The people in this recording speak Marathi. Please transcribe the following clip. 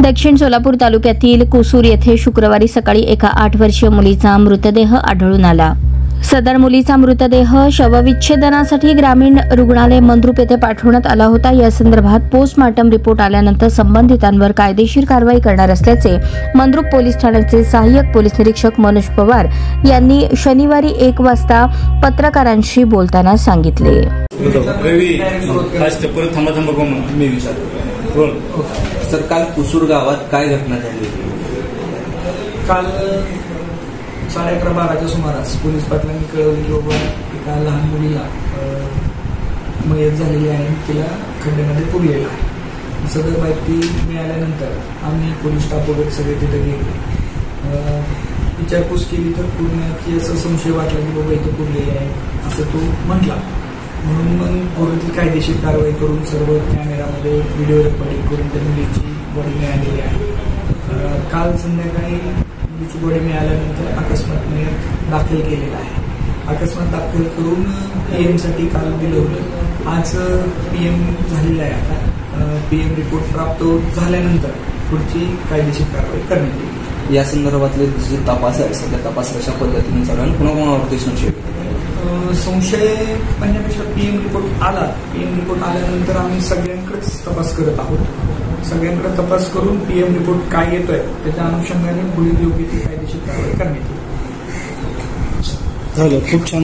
दक्षिण सोलापूर तालुक्यातील कुसूर येथे शुक्रवारी सकाळी एका 8 वर्षीय मुलीचा मृतदेह आढळून आला। सदर मुलीचा मृतदेह शवविच्छेदनासाठी ग्रामीण रुग्णालय मंद्रुप येथे पाठवण्यात आला होता। या संदर्भात पोस्टमार्टम रिपोर्ट आल्यानंतर संबंधितांवर कायदेशीर कारवाई करणार असल्याचे मंद्रुप पोलीस ठाण्याचे सहाय्यक पोलीस निरीक्षक मनोज पवार यांनी शनिवारी 1 वाजता पत्रकारांशी बोलताना सांगितले। सर, काल कुसूर गावात काय घटना झाली? काल 11:30-12च्या सुमारास पोलीस पाटलांनी कळवले की बाबा एका लहान मुलीला मयत झालेली आहे, तिला खड्ड्यामध्ये पुरलेला आहे। सदर माहिती मिळाल्यानंतर आम्ही पोलीस स्टाफ वगैरे सगळे तिथे गेले, विचारपूस केली तर पूर्ण की असं संशय वाटला की बाबा इथं पुरलेली आहे असं तो म्हटला। म्हणून मग पूर्ण कायदेशीर कारवाई करून सर्व कॅमेरामध्ये व्हिडिओ रेकॉर्डिंग करून त्या मुलीची बॉडी मिळालेली आहे। काल संध्याकाळी मुलीची बॉडी मिळाल्यानंतर अकस्मात दाखल केलेला आहे। अकस्मात दाखल करून पीएमसाठी काल दिलं होतं। आज पीएम झालेलं आहे। आता पीएम रिपोर्ट प्राप्त झाल्यानंतर पुढची कायदेशीर कारवाई करण्यात येईल। या संदर्भातले जे तपास आहे सध्या तपास कशा पद्धतीने चालू आहे, कोणाकोणावरती संशय म्हणण्यापेक्षा पीएम रिपोर्ट आला। पीएम रिपोर्ट आल्यानंतर आम्ही सगळ्यांकडेच तपास करत आहोत। सगळ्यांकडे तपास करून पीएम रिपोर्ट काय येतोय त्याच्या अनुषंगाने पुढील योग्य ती कायदेशीर कारवाई करण्यात येईल। खूप छान।